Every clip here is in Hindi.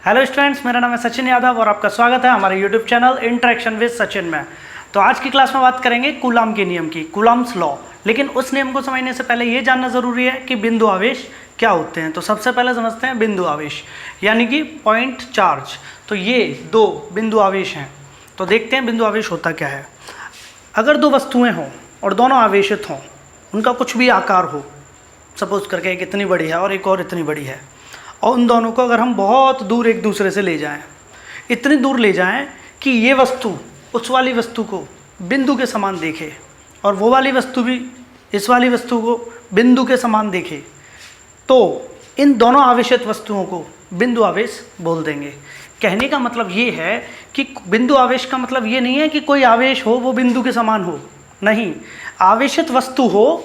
हेलो स्टूडेंट्स, मेरा नाम है सचिन यादव और आपका स्वागत है हमारे YouTube channel interaction with Sachin में। तो आज की क्लास में बात करेंगे कूलॉम के नियम की, कूलॉम्स लॉ। लेकिन उस नियम को समझने से पहले ये जानना ज़रूरी है कि बिंदु आवेश क्या होते हैं। तो सबसे पहले समझते हैं बिंदु आवेश यानी कि पॉइंट चार्ज। तो ये दो बिंदु आवेश हैं। तो देखते हैं बिंदु आवेश होता क्या है। अगर दो वस्तुएँ हों और दोनों आवेशित हों, उनका कुछ भी आकार हो, सपोज करके एक इतनी बड़ी है और एक और इतनी बड़ी है, और उन दोनों को अगर हम बहुत दूर एक दूसरे से ले जाएं, इतनी दूर ले जाएं कि ये वस्तु उस वाली वस्तु को बिंदु के समान देखे और वो वाली वस्तु भी इस वाली वस्तु को बिंदु के समान देखे, तो इन दोनों आवेशित वस्तुओं को बिंदु आवेश बोल देंगे। कहने का मतलब ये है कि बिंदु आवेश का मतलब ये नहीं है कि कोई आवेश हो वो बिंदु के समान हो, नहीं। आवेशित वस्तु हो,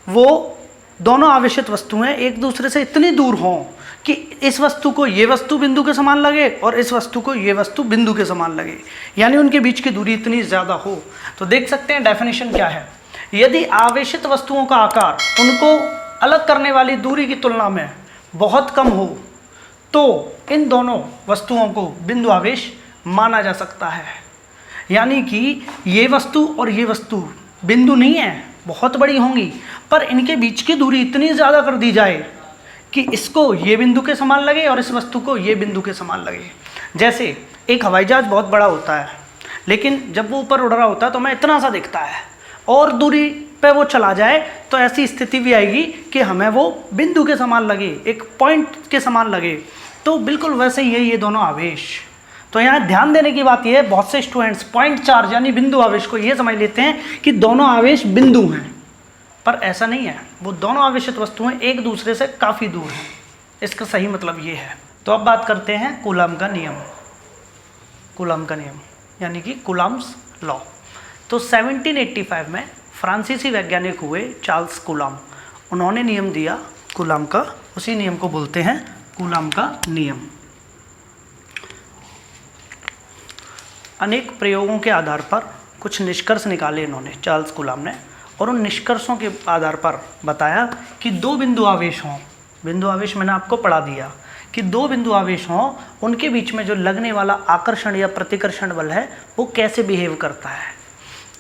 वो दोनों आवेशित वस्तुएं एक दूसरे से इतनी दूर हों कि इस वस्तु को ये वस्तु बिंदु के समान लगे और इस वस्तु को ये वस्तु बिंदु के समान लगे, यानी उनके बीच की दूरी इतनी ज़्यादा हो। तो देख सकते हैं डेफिनेशन क्या है। यदि आवेशित वस्तुओं का आकार उनको अलग करने वाली दूरी की तुलना में बहुत कम हो तो इन दोनों वस्तुओं को बिंदु आवेश माना जा सकता है। यानी कि ये वस्तु और ये वस्तु बिंदु नहीं है, बहुत बड़ी होंगी, पर इनके बीच की दूरी इतनी ज़्यादा कर दी जाए कि इसको ये बिंदु के समान लगे और इस वस्तु को ये बिंदु के समान लगे। जैसे एक हवाई जहाज़ बहुत बड़ा होता है, लेकिन जब वो ऊपर उड़ रहा होता है तो हमें इतना सा दिखता है, और दूरी पे वो चला जाए तो ऐसी स्थिति भी आएगी कि हमें वो बिंदु के समान लगे, एक पॉइंट के समान लगे। तो बिल्कुल वैसे ही ये दोनों आवेश। तो यहाँ ध्यान देने की बात यह है, बहुत से स्टूडेंट्स पॉइंट चार्ज यानी बिंदु आवेश को ये समझ लेते हैं कि दोनों आवेश बिंदु हैं, पर ऐसा नहीं है। वो दोनों आवेशित वस्तुएं एक दूसरे से काफ़ी दूर हैं, इसका सही मतलब ये है। तो अब बात करते हैं कूलॉम का नियम। कूलॉम का नियम यानी कि कूलॉम्स लॉ। तो 1785 में फ्रांसीसी वैज्ञानिक हुए चार्ल्स कूलॉम, उन्होंने नियम दिया कूलॉम का। उसी नियम को बोलते हैं कूलॉम का नियम। अनेक प्रयोगों के आधार पर कुछ निष्कर्ष निकाले इन्होंने, चार्ल्स कूलॉम ने, और उन निष्कर्षों के आधार पर बताया कि दो बिंदु आवेश हों। बिंदु आवेश मैंने आपको पढ़ा दिया कि दो बिंदु आवेश हों, उनके बीच में जो लगने वाला आकर्षण या प्रतिकर्षण बल है वो कैसे बिहेव करता है।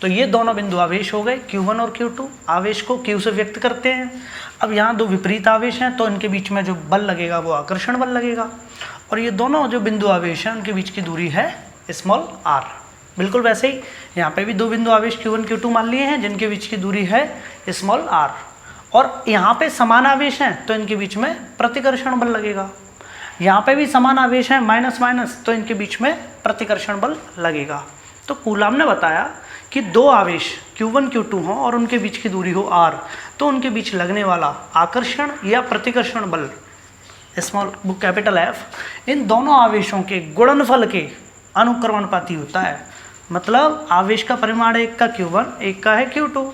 तो ये दोनों बिंदु आवेश हो गए Q1 और Q2। आवेश को Q से व्यक्त करते हैं। अब यहाँ दो विपरीत आवेश हैं तो इनके बीच में जो बल लगेगा वो आकर्षण बल लगेगा। और ये दोनों जो बिंदु आवेश हैं उनके बीच की दूरी है स्मॉल r। बिल्कुल वैसे ही यहाँ पे भी दो बिंदु आवेश Q1 Q2 मान लिए हैं जिनके बीच की दूरी है स्मॉल r। और यहाँ पे समान आवेश हैं तो इनके बीच में प्रतिकर्षण बल लगेगा। यहाँ पे भी समान आवेश हैं माइनस माइनस, तो इनके बीच में प्रतिकर्षण बल लगेगा। तो कूलॉम ने बताया कि दो आवेश Q1 Q2 हों और उनके बीच की दूरी हो r, तो उनके बीच लगने वाला आकर्षण या प्रतिकर्षण बल स्मॉल कैपिटल F, इन दोनों आवेशों के गुणनफल के अनुक्रमानुपाती होता है। मतलब आवेश का परिमाण एक का Q1 एक का है Q2,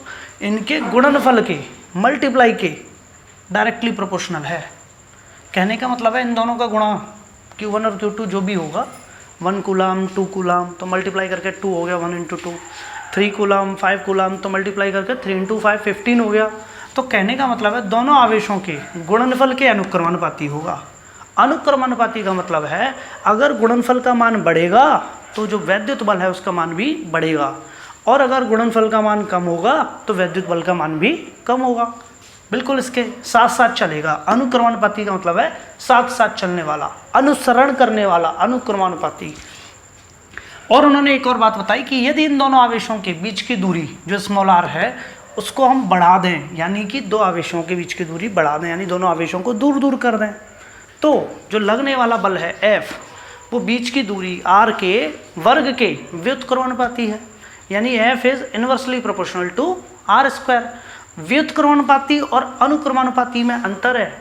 इनके गुणनफल के मल्टीप्लाई के डायरेक्टली प्रोपोर्शनल है। कहने का मतलब है इन दोनों का गुणा Q1 और Q2 जो भी होगा, 1 कूलॉम 2 कूलॉम तो मल्टीप्लाई करके 2 हो गया, 1 इंटू 2, 3 कूलॉम 5 कूलॉम तो मल्टीप्लाई करके 3 इंटू 5 15 हो गया। तो कहने का मतलब है दोनों आवेशों के गुणनफल के अनुक्रमानुपाती होगा। अनुक्रमानुपाती का मतलब है अगर गुणनफल का मान बढ़ेगा तो जो वैद्युत बल है उसका मान भी बढ़ेगा, और अगर गुणनफल का मान कम होगा तो वैद्युत बल का मान भी कम होगा। बिल्कुल इसके साथ साथ चलेगा। अनुक्रमानुपाती का मतलब है साथ साथ चलने वाला, अनुसरण करने वाला, अनुक्रमानुपाती। और उन्होंने एक और बात बताई कि यदि इन दोनों आवेशों के बीच की दूरी जो स्मॉल r है उसको हम बढ़ा दें, यानी कि दो आवेशों के बीच की दूरी बढ़ा दें, यानी दोनों आवेशों को दूर दूर कर दें, तो जो लगने वाला बल है F वो बीच की दूरी r के वर्ग के व्युत्क्रमानुपाती है। यानी F is inversely proportional to r square. व्युत्क्रमानुपाती और अनुक्रमानुपाती में अंतर है।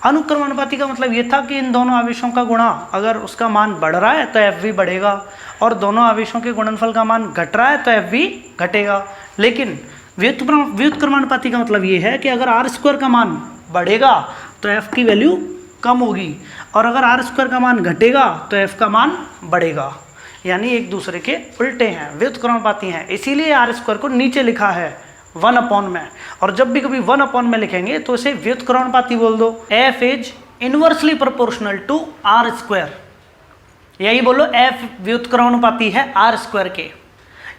अनुक्रमानुपाती का मतलब ये था कि इन दोनों आवेशों का गुणा अगर उसका मान बढ़ रहा है तो F भी बढ़ेगा, और दोनों आवेशों के गुणनफल का मान घट रहा है तो F भी घटेगा। लेकिन व्युत्क्रमानुपाती का मतलब ये है कि अगर r स्क्वायर का मान बढ़ेगा तो F की वैल्यू कम होगी, और अगर r स्क्वायर का मान घटेगा तो F का मान बढ़ेगा। यानी एक दूसरे के उल्टे हैं, व्युत्क्रमानुपाती हैं। इसीलिए r स्क्वायर को नीचे लिखा है 1 अपॉन में, और जब भी कभी 1 अपॉन में लिखेंगे तो इसे व्युत्क्रमानुपाती बोल दो। F is inversely proportional to r square, यही बोलो एफ व्युत्क्रमानुपाती है आर स्क्वायर के,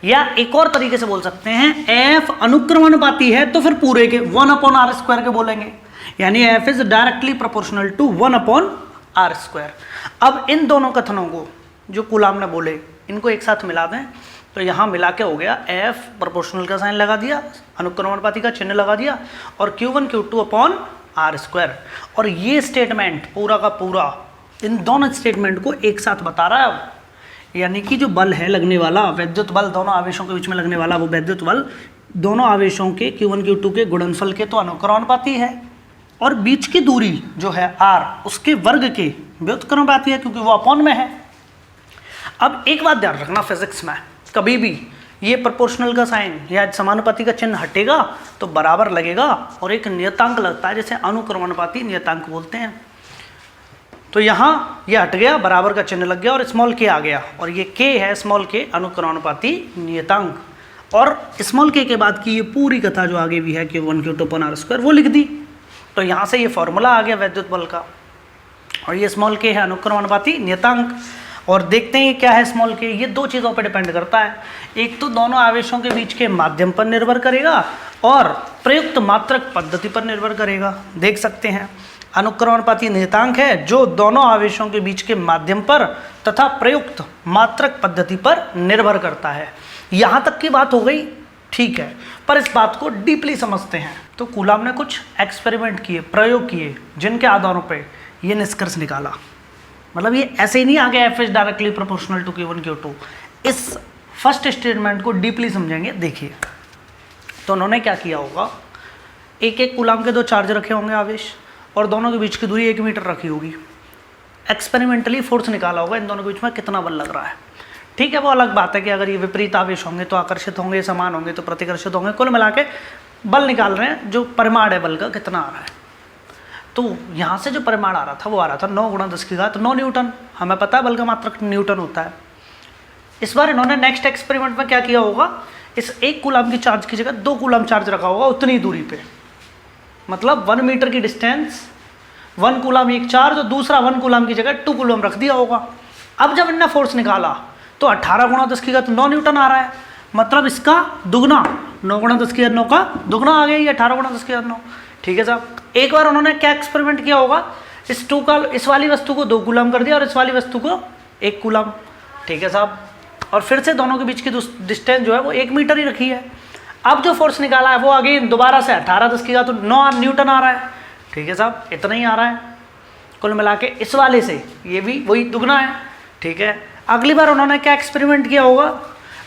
या एक और तरीके से बोल सकते हैं एफ अनुक्रमानुपाती है तो फिर पूरे के 1/r स्क्वायर के बोलेंगे, यानी F is directly proportional to 1/r square. अब इन दोनों कथनों को जो कूलाम ने बोले इनको एक साथ मिला दें तो यहाँ मिला के हो गया एफ प्रोपोर्शनल का साइन लगा दिया, अनुक्रमानुपाती का चिन्ह लगा दिया और Q1 Q2/r स्क्वायर। और ये स्टेटमेंट पूरा का पूरा इन दोनों स्टेटमेंट को एक साथ बता रहा है। यानी कि जो बल है लगने वाला, वैद्युत बल दोनों आवेशों के बीच में लगने वाला, वो वैद्युत बल दोनों आवेशों के Q1 Q2 के गुणनफल के तो अनुक्रमानुपाती है और बीच की दूरी जो है r उसके वर्ग के व्युत्क्रमानुपाती है क्योंकि वो अपॉन में है। अब एक बात ध्यान रखना, फिजिक्स में कभी भी ये प्रोपोर्शनल का साइन या समानुपाती का चिन्ह हटेगा तो बराबर लगेगा और एक नियतांक लगता है जिसे अनुक्रमानुपाती नियतांक बोलते हैं। तो यहाँ ये हट गया, बराबर का चिन्ह लग गया और स्मॉल के आ गया और ये के है स्मॉल के अनुक्रमानुपाती नियतांक। और स्मॉल के बाद की ये पूरी कथा जो आगे भी है Q1 Q2/r स्क्वायर वो लिख दी। तो यहाँ से ये फॉर्मूला आ गया वैद्युत बल का और ये स्मॉल के है अनुक्रमानुपाती नियतांक। और देखते हैं ये क्या है स्मॉल के, ये दो चीज़ों पर डिपेंड करता है, एक तो दोनों आवेशों के बीच के माध्यम पर निर्भर करेगा और प्रयुक्त मात्रक पद्धति पर निर्भर करेगा। देख सकते हैं अनुक्रमानुपाती नियतांक है जो दोनों आवेशों के बीच के माध्यम पर तथा प्रयुक्त मात्रक पद्धति पर निर्भर करता है। यहाँ तक की बात हो गई, ठीक है, पर इस बात को डीपली समझते हैं। तो कूलाम ने कुछ एक्सपेरिमेंट किए, प्रयोग किए, जिनके आधारों पर ये निष्कर्ष निकाला। मतलब ये ऐसे ही नहीं आ गया F is directly proportional to Q1 Q2। इस फर्स्ट स्टेटमेंट को डीपली समझेंगे। देखिए तो उन्होंने क्या किया होगा, एक एक कूलाम के दो चार्ज रखे होंगे आवेश और दोनों के बीच की दूरी 1 मीटर रखी होगी। एक्सपेरिमेंटली फोर्स निकाला होगा इन दोनों के बीच में कितना बल लग रहा है। ठीक है, वो अलग बात है कि अगर ये विपरीत आवेश होंगे तो आकर्षित होंगे, समान होंगे तो प्रतिकर्षित होंगे। कुल मिला के बल निकाल रहे हैं, जो परिमाण है बल का कितना आ रहा है। तो यहाँ से जो परिमाण आ रहा था वो आ रहा था 9 × 10⁻9 न्यूटन। हमें पता है बल का मात्रक न्यूटन होता है। इस बार इन्होंने नेक्स्ट एक्सपेरिमेंट में क्या किया होगा, इस 1 कूलाम की चार्ज की जगह 2 कूलाम चार्ज रखा होगा उतनी दूरी पे, मतलब 1 मीटर की डिस्टेंस, 1 कूलाम एक चार्ज और दूसरा 1 कूलाम की जगह 2 कूलाम रख दिया होगा। अब जब इनने फोर्स निकाला तो 18 × 10⁻9 न्यूटन आ रहा है, मतलब इसका दुगना, 9 × 10⁻9 का दुगना आ गया ये 18 × 10⁻9। ठीक है साहब, एक बार उन्होंने क्या एक्सपेरिमेंट किया होगा, इस वाली वस्तु को 2 कूलाम कर दिया और इस वाली वस्तु को 1 कूलाम। ठीक है साहब, और फिर से दोनों के बीच की डिस्टेंस जो है वो 1 मीटर ही रखी है। अब जो फोर्स निकाला है वो अगेन दोबारा से 18 10⁻9 न्यूटन आ रहा है। ठीक है साहब, इतना ही आ रहा है कुल मिला के। इस वाले से ये भी वही दुगना है। ठीक है, अगली बार उन्होंने क्या एक्सपेरिमेंट किया होगा,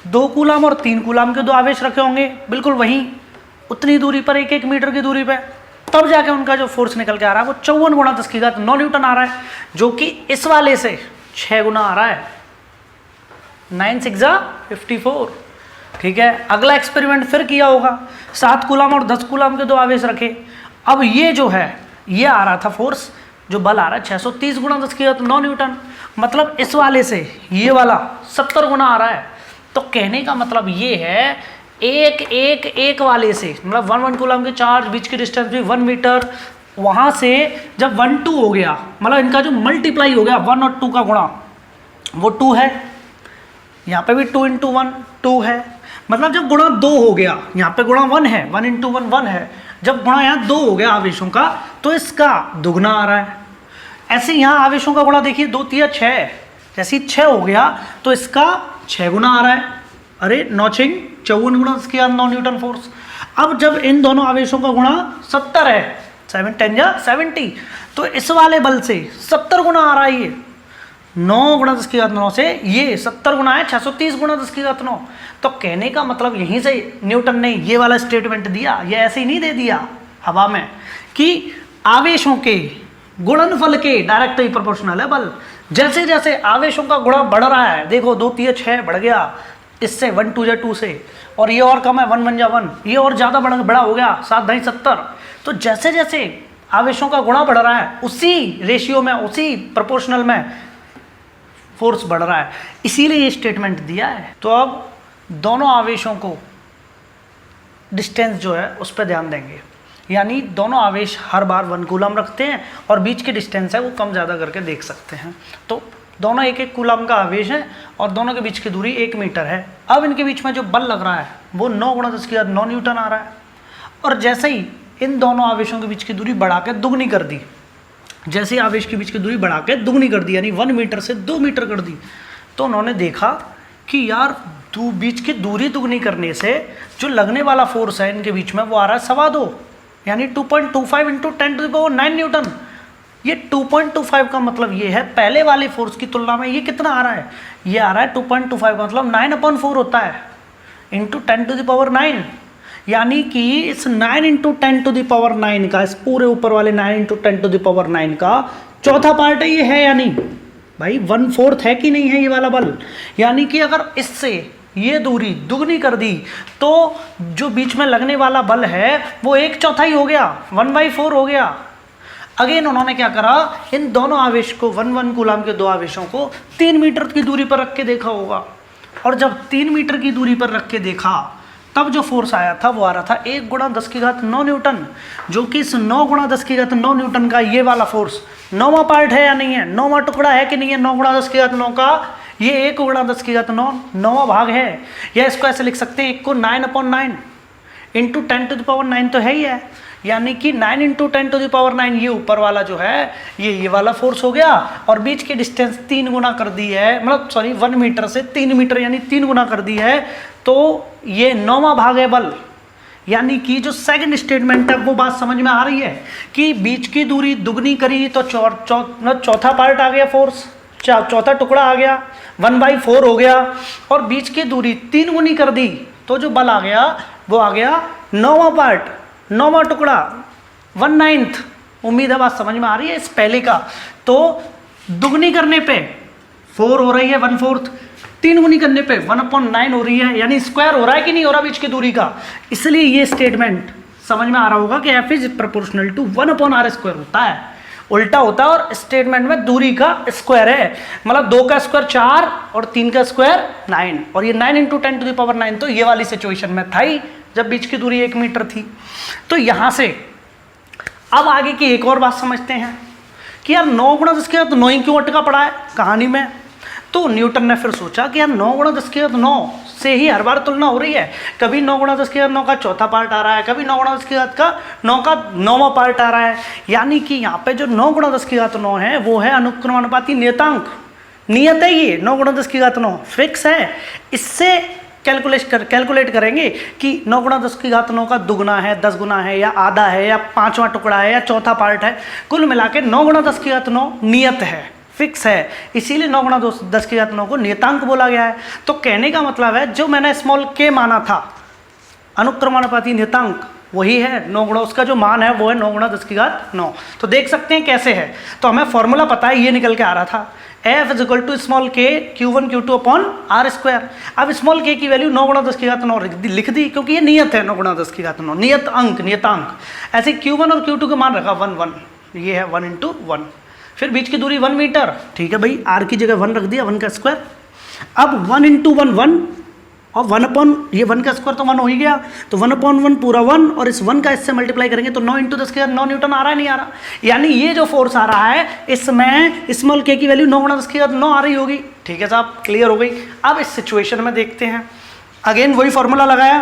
2 कूलाम और 3 कूलाम के 2 आवेश रखे होंगे बिल्कुल वहीं उतनी दूरी पर, 1-1 मीटर की दूरी पर। तब जाके उनका जो फोर्स निकल के आ रहा है वो 54 × 10⁻9 न्यूटन आ रहा है, जो कि इस वाले से 6 गुना आ रहा है, 9 × 6 = 54। ठीक है, अगला एक्सपेरिमेंट फिर किया होगा, 7 कूलाम और 10 कूलाम के 2 आवेश रखे। अब ये जो है ये आ रहा था फोर्स, जो बल आ रहा है 630 × 10⁻9 न्यूटन, मतलब इस वाले से ये वाला 70 गुना आ रहा है। तो कहने का मतलब ये है एक वाले से, मतलब 1 कूलाम के चार्ज, बीच की डिस्टेंस भी 1 मीटर, वहाँ से जब 1 2 हो गया, मतलब इनका जो मल्टीप्लाई हो गया 1 और 2 का गुणा, वो 2 है। यहाँ पे भी 2 × 1 2 है, मतलब जब गुणा 2 हो गया, यहाँ पे गुणा 1 है, 1 × 1 1 है, जब गुणा यहाँ 2 हो गया आवेशों का तो इसका दुगना आ रहा है। ऐसे यहाँ आवेशों का गुणा देखिए 2 × 6, जैसे 6 हो गया तो इसका 6 गुना आ रहा है। अरे 9 × 6 = 54 × 10⁻9 न्यूटन फोर्स। अब जब इन दोनों आवेशों का गुणा 70 है, 7 × 10 = 70, तो इस वाले बल से 70 गुना आ रहा है ये, 9 × 10⁻9 से ये 70 गुना है, 630 × 10⁻9। तो कहने का मतलब यहीं से न्यूटन ने ये वाला स्टेटमेंट दिया, ये ऐसे ही नहीं दे दिया हवा में, कि आवेशों के गुणनफल के डायरेक्टली प्रोपोर्शनल है बल। जैसे जैसे आवेशों का गुणा बढ़ रहा है, देखो 2 × 3 = 6 बढ़ गया, इससे 1 2 × 2 से, और ये और कम है 1 1 × 1, ये और ज़्यादा बड़ा हो गया 7 2 = 70। तो जैसे जैसे आवेशों का गुणा बढ़ रहा है उसी रेशियो में, उसी प्रोपोर्शनल में फोर्स बढ़ रहा है, इसीलिए ये स्टेटमेंट दिया है। तो अब दोनों आवेशों को डिस्टेंस जो है उस पर ध्यान देंगे। यानी दोनों आवेश हर बार 1 कूलम रखते हैं और बीच की डिस्टेंस है वो कम ज़्यादा करके देख सकते हैं। तो दोनों 1-1 कूलम का आवेश है और दोनों के बीच की दूरी 1 मीटर है। अब इनके बीच में जो बल लग रहा है वो 9 × 10⁹ न्यूटन आ रहा है। और जैसे ही इन दोनों आवेशों के बीच की दूरी बढ़ा के दुगनी कर दी, जैसे ही आवेश के बीच की दूरी बढ़ा के दुगनी कर दी, यानी 1 मीटर से 2 मीटर कर दी, तो उन्होंने देखा कि यार बीच की दूरी दुगनी करने से जो लगने वाला फोर्स है इनके बीच में वो आ रहा है 2.25, यानी 2.25 × 10⁹ न्यूटन। ये 2.25 का मतलब ये है पहले वाले फोर्स की तुलना में ये कितना आ रहा है, ये आ रहा है 2.25 मतलब 9/4 होता है इंटू 10⁹, यानी कि इस 9 × 10⁹ का, इस पूरे ऊपर वाले 9 × 10⁹ का चौथा पार्ट है ये, है या नहीं भाई? 1/4 है कि नहीं है ये वाला बल? यानी कि अगर इससे ये दूरी दुगनी कर दी तो जो बीच में लगने वाला बल है वो 1/4 हो गया, 1/4 हो गया। अगेन उन्होंने क्या करा, इन दोनों आवेश को 1 कूलम के दो आवेशों को 3 मीटर की दूरी पर रख के देखा होगा, और जब 3 मीटर की दूरी पर रख के देखा तब जो फोर्स आया था वो आ रहा था 1 × 10⁹ न्यूटन, जो कि इस 9 × 10⁹ न्यूटन का ये वाला फोर्स 9वां पार्ट है या नहीं है, 9वां टुकड़ा है कि नहीं है 9 × 10⁹ का, ये 1 × 10⁹ 9वां भाग है। या इसको ऐसे लिख सकते हैं, 1 को 9/9 इंटू 10⁹ तो है ही है, यानी कि 9 × 10⁹ ये ऊपर वाला जो है ये वाला फोर्स हो गया, और बीच की डिस्टेंस 3 गुना कर दी है, मतलब सॉरी 1 मीटर से 3 मीटर यानी 3 गुना कर दी है, तो ये 9वां भाग है बल। यानी कि जो सेकंड स्टेटमेंट है वो बात समझ में आ रही है कि बीच की दूरी दुगनी करी तो चौथा पार्ट आ गया फोर्स, चौथा टुकड़ा आ गया, 1/4 हो गया, और बीच की दूरी 3 गुनी कर दी तो जो बल आ गया वो आ गया 9वां पार्ट, 9वां टुकड़ा, 1/9। उम्मीद है बात समझ में आ रही है इस पहले का। तो दुगनी करने पे 4 हो रही है 1/4, 3 गुनी करने पे 1/9 हो रही है, यानी स्क्वायर हो रहा है कि नहीं हो रहा बीच की दूरी का। इसलिए ये स्टेटमेंट समझ में आ रहा होगा कि F is proportional to 1/r² होता है, उल्टा होता है, और स्टेटमेंट में दूरी का स्क्वायर है, मतलब 2 का स्क्वायर 4 और 3 का स्क्वायर 9, और ये 9 × 10⁹ तो ये वाली सिचुएशन में था ही जब बीच की दूरी 1 मीटर थी। तो यहां से अब आगे की एक और बात समझते हैं कि यार 9 × 10⁹ तो 9 ही क्यों अटका पड़ा है कहानी में। तो न्यूटन ने फिर सोचा कि यार 9 × 10⁹ से ही हर बार तुलना हो रही है, कभी 9 × 10⁹ का चौथा पार्ट आ रहा है, कभी 9 × 10⁹ का 9 का 9वां पार्ट आ रहा है, यानी कि यहाँ पे जो 9 × 10⁹ है वो है अनुक्रमानुपाती नियतांक, नियत है ये 9 × 10⁹ फिक्स है। इससे कैलकुलेट करेंगे कि 9 × 10⁹ का दुगना है, 10 गुना है, या आधा है, या 5वां टुकड़ा है, या चौथा पार्ट है, कुल मिला के 9 × 10⁹ नियत है, फिक्स है, इसीलिए 9 × 10⁹ को नियतांक बोला गया है। तो कहने का मतलब है जो मैंने स्मॉल k माना था अनुक्रमानुपाती नियतांक, वही है 9 × उसका जो मान है वो है 9 × 10⁹। तो देख सकते हैं कैसे है, तो हमें फॉर्मूला पता है, ये निकल के आ रहा था F = small k Q1 Q2/r²। अब स्मॉल k की वैल्यू 9 × 10⁹ लिख दी, क्योंकि ये नियत है 9 × 10⁹, नियत अंक, नियतांक। ऐसे Q1 और Q2 का मान रखा 1 1, ये है 1 × 1। फिर बीच की दूरी 1 मीटर, ठीक है भाई, r की जगह 1 रख दिया, 1 का स्क्वायर। अब 1 × 1 1, और 1 का स्क्वायर तो 1 हो ही गया, तो 1/1 पूरा 1, और इस 1 का इससे मल्टीप्लाई करेंगे तो 9 × 10⁹ 9 न्यूटन आ रहा है, नहीं आ रहा? यानी ये जो फोर्स आ रहा है इसमें स्मॉल k की वैल्यू 9 × 10⁹ 9 आ रही होगी। ठीक है साहब, क्लियर हो गई। अब इस सिचुएशन में देखते हैं, अगेन वही फॉर्मूला लगाया,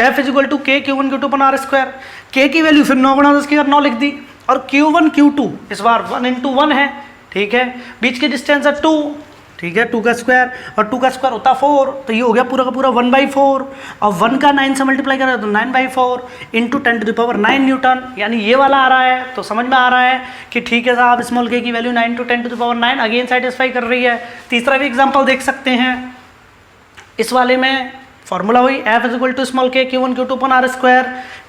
F = k Q1 Q2/r², k की वैल्यू फिर 9 × 10⁹ 9 लिख दी, और Q1 Q2 इस बार 1 × 1 है, ठीक है, बीच की डिस्टेंस है 2, ठीक है, 2 का स्क्वायर, और 2 का स्क्वायर होता 4, तो ये हो गया पूरा का पूरा 1/4, और 1 का 9 से मल्टीप्लाई करें तो 9/4 इंटू 10⁹ न्यूटन, यानी ये वाला आ रहा है। तो समझ में आ रहा है कि ठीक है साहब, स्मॉल k की वैल्यू 9 × 10⁹ अगेन सेटिस्फाई कर रही है। तीसरा भी एग्जाम्पल देख सकते हैं, इस वाले में फॉर्मूला हुई F = small k Q1 Q2/r²,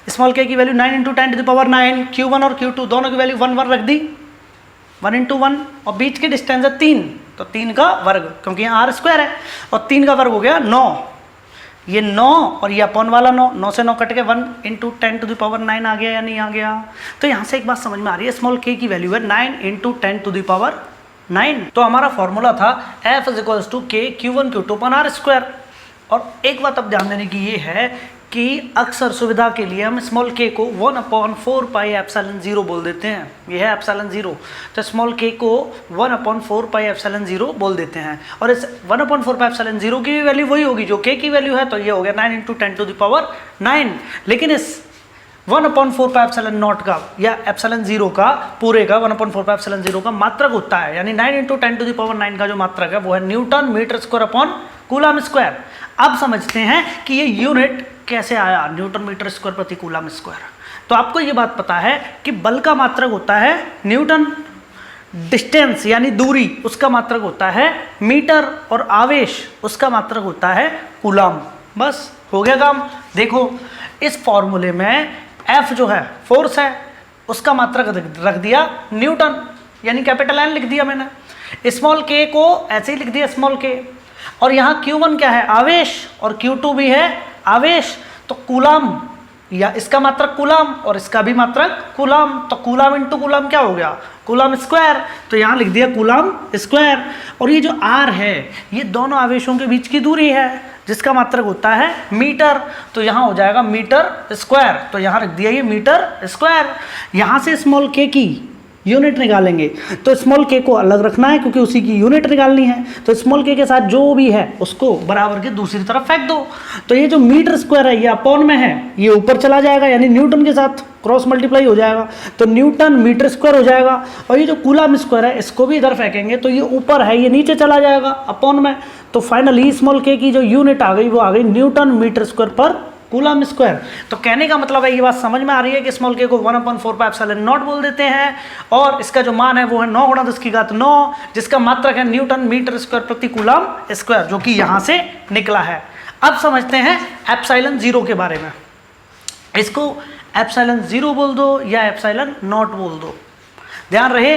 small k की वैल्यू 9 × 10⁹, Q1 और Q2 दोनों की वैल्यू 1 1 रख दी, 1 × 1, और बीच की डिस्टेंस है 3, तो 3 का वर्ग, क्योंकि यहाँ r² है, और 3 का वर्ग हो गया 9, ये 9 और ये अपॉन वाला 9, 9 से 9 कट के 1 × 10⁹ आ गया या नहीं आ गया? तो यहाँ से एक बात समझ में आ रही है, स्मॉल k की वैल्यू है 9 × 10⁹, तो हमारा फॉर्मूला था F = k Q1 Q2/r²। और एक बात अब ध्यान देने की ये है कि अक्सर सुविधा के लिए हम स्मॉल k को 1/4 पाई एप्सिलॉन 0 बोल देते हैं। ये है एप्सिलॉन 0, तो स्मॉल k को 1/4 पाई एप्सिलॉन 0 बोल देते हैं। और इस 1/4 पाई एप्सिलॉन 0 की भी वैल्यू वही होगी जो k की वैल्यू है, तो ये हो गया 9 × 10⁻⁹। लेकिन इस 1/4 पाई एप्सिलॉन नॉट का या एप्सिलॉन 0 का पूरे का 1/4 पाई एप्सिलॉन 0 का मात्रक होता है, यानी 9 × 10⁻⁹ का जो मात्रक है वो है newton metre square upon coulomb square. अब समझते हैं कि ये यूनिट कैसे आया, न्यूटन मीटर स्क्वायर प्रति कूलम स्क्वायर। तो आपको ये बात पता है कि बल का मात्रक होता है न्यूटन, डिस्टेंस यानी दूरी उसका मात्रक होता है मीटर, और आवेश उसका मात्रक होता है कूलम। बस हो गया काम। देखो इस फॉर्मूले में F जो है फोर्स है, उसका मात्रक रख दिया न्यूटन, यानी कैपिटल N लिख दिया मैंने। स्मॉल k को ऐसे ही लिख दिया स्मॉल k, और यहाँ Q1 क्या है, आवेश, और Q2 भी है आवेश। तो कूलम या इसका मात्रक कूलम और इसका भी मात्रक कूलम, तो कूलम इंटू कूलम क्या हो गया, कूलम स्क्वायर। तो यहाँ लिख दिया कूलम स्क्वायर। और ये जो R है ये दोनों आवेशों के बीच की दूरी है जिसका मात्रक होता है मीटर, तो यहाँ हो जाएगा मीटर स्क्वायर। तो यहाँ रख दिया ये मीटर स्क्वायर। यहाँ से स्मॉल k की यूनिट निकालेंगे, तो स्मॉल k को अलग रखना है क्योंकि उसी की यूनिट निकालनी है। तो स्मॉल k के साथ जो भी है उसको बराबर के दूसरी तरफ फेंक दो। तो ये जो मीटर स्क्वायर है ये अपॉन में है, ये ऊपर चला जाएगा, यानी न्यूटन के साथ क्रॉस मल्टीप्लाई हो जाएगा, तो न्यूटन मीटर स्क्वायर हो जाएगा। और ये जो कूलम स्क्वायर है इसको भी इधर फेंकेंगे, तो ये ऊपर है ये नीचे चला जाएगा अपॉन में। तो फाइनली स्मॉल k की जो यूनिट आ गई वो आ गई न्यूटन मीटर स्क्वायर पर कूलम स्क्वायर। तो कहने का मतलब है ये बात समझ में आ रही है कि स्मॉल k को 1/4 पाई एप्सिलॉन नॉट बोल देते हैं, और इसका जो मान है वो है 9 × 10⁹, जिसका मात्रक है न्यूटन मीटर स्क्वायर प्रति कूलम स्क्वायर, जो कि यहाँ से निकला है। अब समझते हैं एप्सिलॉन 0 के बारे में। इसको एप्सिलॉन 0 बोल दो या एप्सिलॉन नॉट बोल दो। ध्यान रहे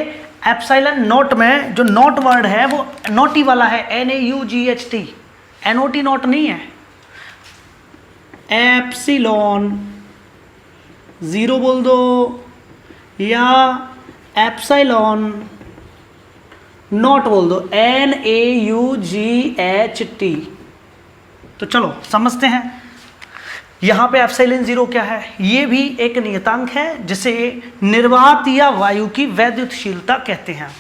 एप्सिलॉन नॉट में जो नॉट वर्ड है वो नॉटी वाला है, NAUGHT, NOT नॉट नहीं है। एप्सिलॉन 0 बोल दो या एप्सिलॉन नॉट बोल दो, NAUGHT। तो चलो समझते हैं यहाँ पे एप्सिलॉन 0 क्या है। ये भी एक नियतांक है जिसे निर्वात या वायु की वैद्युतशीलता कहते हैं।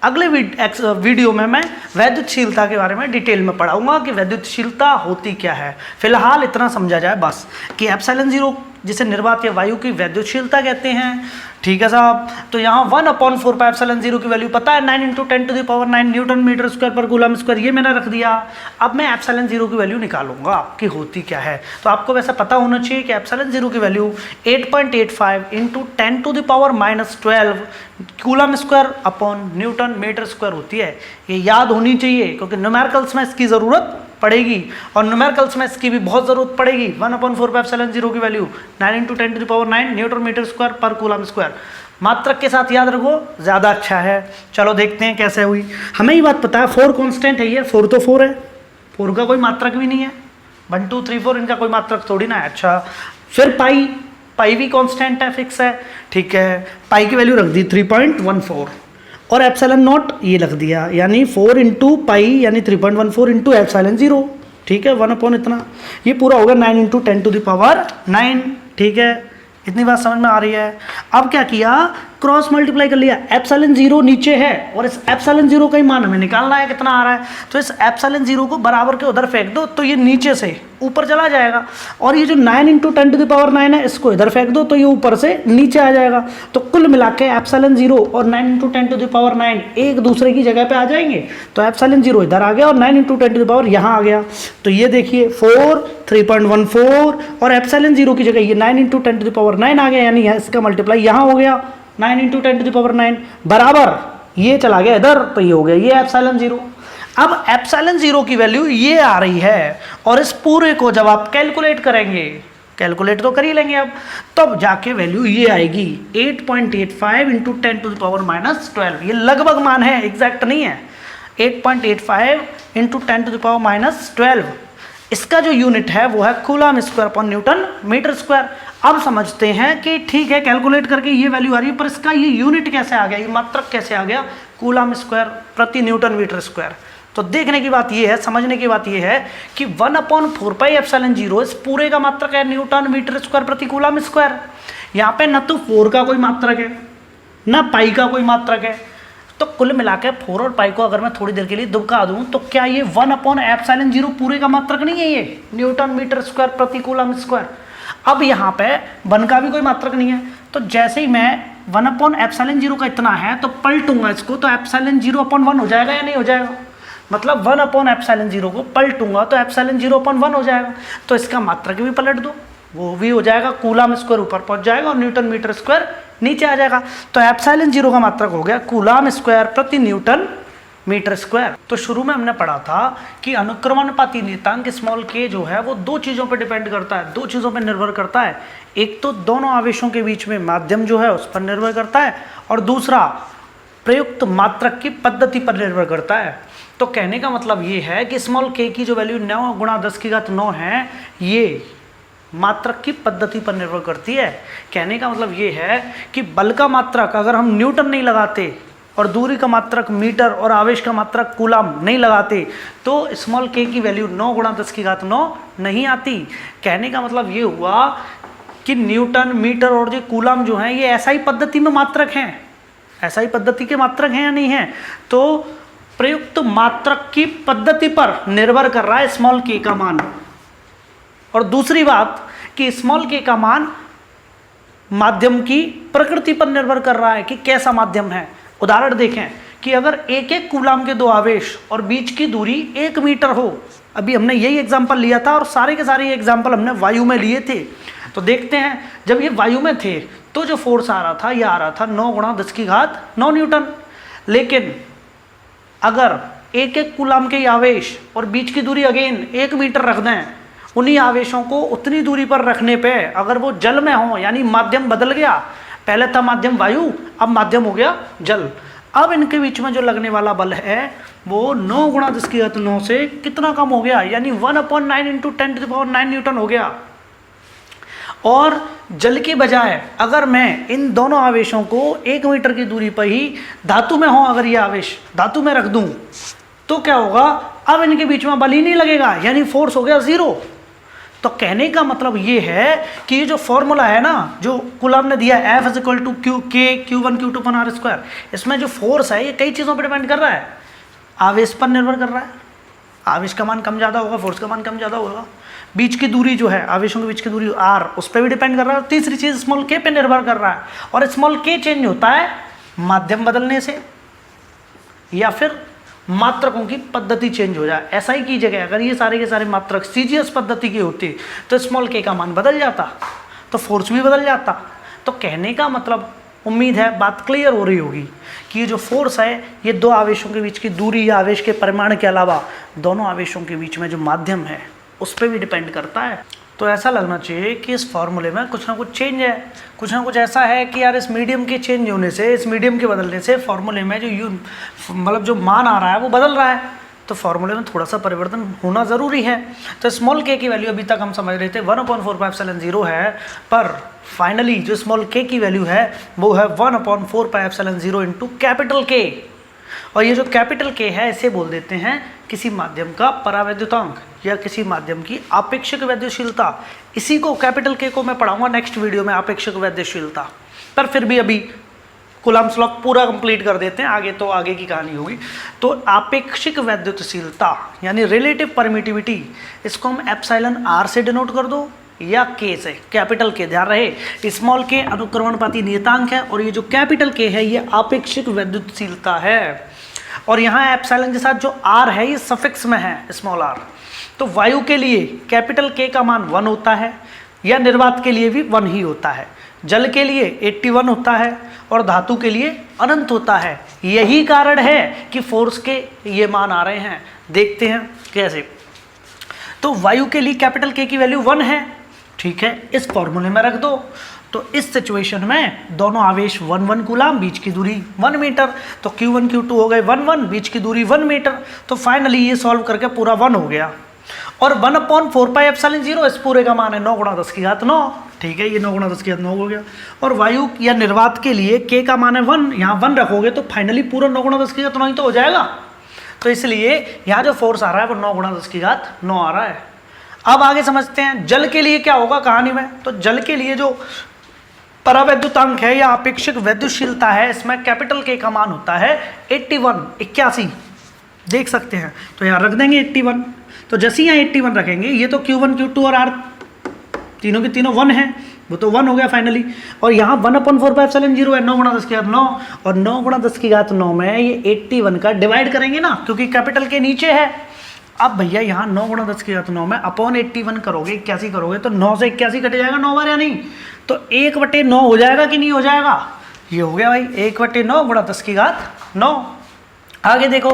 अगले वीडियो में मैं वैद्युतशीलता के बारे में डिटेल में पढ़ाऊंगा कि वैद्युतशीलता होती क्या है। फिलहाल इतना समझा जाए बस कि एप्सिलॉन 0 जिसे निर्वात या वायु की वैद्युतशीलता कहते हैं। ठीक है साहब, तो यहाँ 1/4 पाई एप्सिलॉन 0 की वैल्यू पता है 9 × 10⁹ न्यूटन मीटर स्क्वायर पर कूलम स्क्वायर, ये मैंने रख दिया। अब मैं एप्सिलॉन 0 की वैल्यू निकालूंगा कि होती क्या है। तो आपको वैसे पता होना चाहिए कि एप्सिलॉन 0 की value 8.85 × 10⁻12 coulomb square upon newton metre square होती है। ये याद होनी चाहिए क्योंकि न्यूमेरिकल्स में इसकी ज़रूरत पड़ेगी, और न्यूमेरिकल्स में इसकी भी बहुत ज़रूरत पड़ेगी। 1/4 पाई एप्सिलॉन 0 की वैल्यू 9 × 10⁻9 न्यूटन मीटर स्क्वायर पर कूलम स्क्वायर। मात्रक के साथ याद रखो ज़्यादा अच्छा है। चलो देखते हैं कैसे हुई। हमें ये बात पता है 4 कांस्टेंट है, ये 4 तो 4 है, 4 का कोई मात्रक भी नहीं है। 1 2 3 4 इनका कोई मात्रक थोड़ी ना है। अच्छा फिर पाई भी कांस्टेंट है, फिक्स है। ठीक है, पाई की वैल्यू रख दी 3.14, और एप्सिलॉन नॉट ये रख दिया, यानी 4 × पाई यानी 3.14 × एप्सिलॉन 0। ठीक है, 1 इतना, ये पूरा होगा 9 × 10⁹। ठीक है, इतनी बात समझ में आ रही है। अब क्या किया, क्रॉस मल्टीप्लाई कर लिया। एप्सिलॉन 0 नीचे है और इस एप्सिलॉन 0 का ही मान हमें निकालना है कितना आ रहा है। तो इस एप्सिलॉन 0 को बराबर के उधर फेंक दो तो ये नीचे से ऊपर चला जाएगा, और ये जो 9 × 10⁹ है इसको इधर फेंक दो तो ये ऊपर से नीचे आ जाएगा। तो कुल मिला के एप्सिलॉन 0 और 9 × 10⁹ एक दूसरे की जगह पे आ जाएंगे। तो एप्सिलॉन 0 इधर आ गया और 9 × 10⁻, यहाँ आ गया। तो ये देखिए 4 3.14 और एप्सिलॉन 0 की जगह ये 9 × 10⁹ आ गया, यानी इसका मल्टीप्लाई यहाँ हो गया 9 × 10⁹ बराबर ये चला गया इधर, तो ये हो गया ये एप्सिलॉन 0। अब एप्सिलॉन 0 की वैल्यू ये आ रही है, और इस पूरे को जब आप कैलकुलेट करेंगे, कैलकुलेट तो कर ही लेंगे अब, तब जाके वैल्यू ये आएगी 8.85 × 10⁻12। ये लगभग मान है, एग्जैक्ट नहीं है। 8.85 × 10⁻12, इसका जो यूनिट है वो है कूलम स्क्वायर पर न्यूटन मीटर स्क्वायर। अब समझते हैं कि ठीक है कैलकुलेट करके ये वैल्यू आ रही है, पर इसका ये यूनिट कैसे आ गया, ये मात्रक कैसे आ गया, कूलम स्क्वायर प्रति न्यूटन मीटर स्क्वायर। तो देखने की बात ये है, समझने की बात ये है कि 1/4πε0 इस पूरे का मात्रक है न्यूटन मीटर स्क्वायर प्रति कूलम स्क्वायर। यहाँ पे न तो 4 का कोई मात्रक है ना पाई का कोई मात्रक है, तो कुल मिला के 4 और पाई को अगर मैं थोड़ी देर के लिए दुबका दूं तो क्या ये 1/ε0 पूरे का मात्रक नहीं है, ये न्यूटन मीटर स्क्वायर प्रति कूलम स्क्वायर। अब यहाँ पे 1 का भी कोई मात्रक नहीं है, तो जैसे ही मैं 1/ε0 का इतना है तो पलटूंगा इसको, तो ε0/1 हो जाएगा या नहीं हो जाएगा। मतलब 1/ε0 को पलटूंगा तो ε0/1 हो जाएगा, तो इसका मात्रक भी पलट दो, वो भी हो जाएगा, कूलम स्क्वायर ऊपर पहुंच जाएगा और न्यूटन मीटर स्क्वायर नीचे आ जाएगा। तो ε0 का मात्रक हो गया कूलम स्क्वायर प्रति न्यूटन मीटर स्क्वायर। तो शुरू में हमने पढ़ा था कि अनुक्रमणपाती नियतांक स्मॉल के जो है वो दो चीज़ों पर डिपेंड करता है, दो चीज़ों पर निर्भर करता है। एक तो दोनों आवेशों के बीच में माध्यम जो है उस पर निर्भर करता है, और दूसरा प्रयुक्त मात्रक की पद्धति पर निर्भर करता है। तो कहने का मतलब ये है कि स्मॉल के की जो वैल्यू 9 × 10⁹ है, ये मात्रक की पद्धति पर निर्भर करती है। कहने का मतलब ये है कि बल का मात्रक अगर हम न्यूटन नहीं लगाते और दूरी का मात्रक मीटर और आवेश का मात्रक कूलम नहीं लगाते तो स्मॉल के की वैल्यू 9 × 10⁹ नहीं आती। कहने का मतलब ये हुआ कि न्यूटन मीटर और जो कूलम जो हैं ये एसआई पद्धति में मात्रक हैं, एसआई पद्धति के मात्रक हैं या नहीं हैं। तो प्रयुक्त मात्रक की पद्धति पर निर्भर कर रहा है स्मॉल के का मान। और दूसरी बात कि स्मॉल के का मान माध्यम की प्रकृति पर निर्भर कर रहा है कि कैसा माध्यम है। उदाहरण देखें कि अगर एक एक कूलम के दो आवेश और बीच की दूरी 1 मीटर हो, अभी हमने यही एग्जांपल लिया था और सारे के सारे एग्जांपल हमने वायु में लिए थे। तो देखते हैं जब ये वायु में थे तो जो फोर्स आ रहा था ये आ रहा था 9 × 10⁹ न्यूटन। लेकिन अगर एक एक कूलम के आवेश और बीच की दूरी अगेन 1 मीटर रख दें, उन्हीं आवेशों को उतनी दूरी पर रखने पे अगर वो जल में हो, यानी माध्यम बदल गया, पहले था माध्यम वायु, अब माध्यम हो गया जल, अब इनके बीच में जो लगने वाला बल है वो 9 × 10⁹ से कितना कम हो गया, यानी 1/9 × 10⁹ न्यूटन हो गया। और जल के बजाय अगर मैं इन दोनों आवेशों को 1 मीटर की दूरी पर ही धातु में हो, अगर ये आवेश धातु में रख दूं तो क्या होगा, अब इनके बीच में बल ही नहीं लगेगा, यानी फोर्स हो गया 0। तो कहने का मतलब ये है कि ये जो फॉर्मूला है ना जो कूलम ने दिया F = Q1 Q2/r², इसमें जो फोर्स है ये कई चीज़ों पर डिपेंड कर रहा है। आवेश पर निर्भर कर रहा है, आवेश का मान कम ज़्यादा होगा, फोर्स का मान कम ज़्यादा होगा। बीच की दूरी जो है, आवेशों के बीच की दूरी r, उस पर भी डिपेंड कर रहा है। और तीसरी चीज़ स्मॉल के पे निर्भर कर रहा है, और स्मॉल के चेंज होता है माध्यम बदलने से या फिर मात्रकों की पद्धति चेंज हो जाए। ऐसा ही की जगह अगर ये सारे के सारे मात्रक सीजीएस पद्धति के होते तो स्मॉल के का मान बदल जाता, तो फोर्स भी बदल जाता। तो कहने का मतलब, उम्मीद है बात क्लियर हो रही होगी कि ये जो फोर्स है ये दो आवेशों के बीच की दूरी या आवेश के परिमाण के अलावा दोनों आवेशों के बीच में जो माध्यम है उस पर भी डिपेंड करता है। तो ऐसा लगना चाहिए कि इस फॉर्मूले में कुछ ना कुछ चेंज है, कुछ ना कुछ ऐसा है कि यार इस मीडियम के चेंज होने से, इस मीडियम के बदलने से फॉर्मूले में जो मतलब जो मान आ रहा है वो बदल रहा है। तो फॉर्मूले में थोड़ा सा परिवर्तन होना ज़रूरी है। तो स्मॉल के की वैल्यू अभी तक हम समझ रहे थे 1/4πε0 है, पर फाइनली जो स्मॉल के की वैल्यू है वो है 1/4πε0 इंटू कैपिटल के। और ये जो कैपिटल के है इसे बोल देते हैं किसी माध्यम का परावैद्युतांक या किसी माध्यम की आपेक्षिक वैद्युशीलता। इसी को कैपिटल के को मैं पढ़ाऊंगा नेक्स्ट वीडियो में, आपेक्षिक वैद्युशीलता। पर फिर भी अभी कूलम्स लॉ पूरा कंप्लीट कर देते हैं, आगे तो आगे की कहानी होगी। तो आपेक्षिक वैद्युतशीलता यानी रिलेटिव परमिटिविटी, इसको हम ε r से डिनोट कर दो या k से, कैपिटल के। ध्यान रहे स्मॉल के अनुक्रमणपाती नियतांक है और ये जो कैपिटल के है ये आपेक्षिक वैद्युतशीलता है। और यहाँ एप्सिलॉन के साथ जो r है ये सफिक्स में है, स्मॉल r। तो वायु के लिए कैपिटल k का मान 1 होता है, या निर्वात के लिए भी 1 ही होता है, जल के लिए 81 होता है और धातु के लिए अनंत होता है। यही कारण है कि फोर्स के ये मान आ रहे हैं। देखते हैं कैसे। तो वायु के लिए कैपिटल के की वैल्यू 1 है, ठीक है, इस फॉर्मूले में रख दो। तो इस सिचुएशन में दोनों आवेश 1 कूलम, बीच की दूरी 1 मीटर, तो Q1 Q2 हो गए 1 बीच की दूरी 1 मीटर। तो फाइनली ये सॉल्व करके पूरा 1 हो गया। और 1/4πε0 इस पूरे का मान है 9 × 10⁹, ठीक है, ये 9 × 10⁹ हो गया। और वायु या निर्वात के लिए k का मान है 1, यहाँ 1 रखोगे तो फाइनली पूरा 9 × 10⁹ ही तो हो जाएगा। तो इसलिए यहाँ जो फोर्स आ रहा है वो 9 × 10⁹ आ रहा है। अब आगे समझते हैं जल के लिए क्या होगा कहानी में। तो जल के लिए जो परावैद्युतांक है या अपेक्षिक वैद्युशीलता है, इसमें कैपिटल के का मान होता है 81 देख सकते हैं। तो यहाँ रख देंगे 81। तो जैसे यहाँ 81 रखेंगे, ये तो Q1 Q2 और R तीनों के तीनों 1 है, वो तो 1 हो गया फाइनली। और यहाँ 1/4πε0 है, 9 × 10⁹ और 9 × 10⁹ में ये 81 का डिवाइड करेंगे ना, क्योंकि कैपिटल के नीचे है। अब भैया यहाँ 9 × 10⁹ में अपॉन 81 करोगे, 81 करोगे तो 9 से 81 कट जाएगा 9 बार या नहीं, तो 1/9 हो जाएगा कि नहीं हो जाएगा। ये हो गया भाई 1/9 × 10⁹। आगे देखो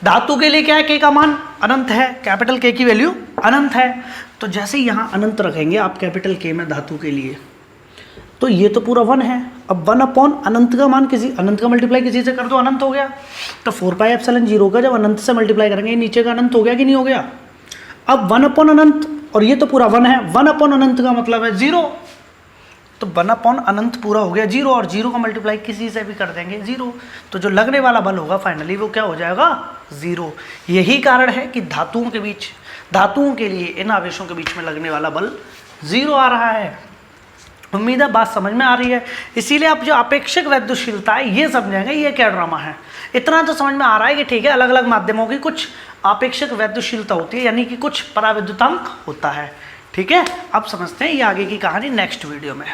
धातु के लिए क्या है, के का मान अनंत है, कैपिटल के की वैल्यू अनंत है। तो जैसे यहाँ अनंत रखेंगे आप कैपिटल के में धातु के लिए, तो ये तो पूरा 1 है। अब 1/अनंत का मान किसी अनंत का मल्टीप्लाई किसी से कर दो, अनंत हो गया। तो 4πε0 का जब अनंत से मल्टीप्लाई करेंगे, नीचे का अनंत हो गया कि नहीं हो गया। अब 1/अनंत, और ये तो पूरा 1 है, 1/अनंत का मतलब है 0। तो 1/अनंत पूरा हो गया 0, और 0 का मल्टीप्लाई किसी से भी कर देंगे 0। तो जो लगने वाला बल होगा फाइनली वो क्या हो जाएगा 0। यही कारण है कि धातुओं के बीच, धातुओं के लिए इन आवेशों के बीच में लगने वाला बल 0 आ रहा है। उम्मीद है बात समझ में आ रही है। इसीलिए आप जो अपेक्षिक वैद्युशीलता है ये समझेंगे ये क्या ड्रामा है। इतना तो समझ में आ रहा है कि ठीक है, अलग अलग माध्यमों की कुछ अपेक्षिक वैद्युशीलता होती है, यानी कि कुछ परावैद्युतांक होता है। ठीक है, अब समझते हैं ये आगे की कहानी नेक्स्ट वीडियो में।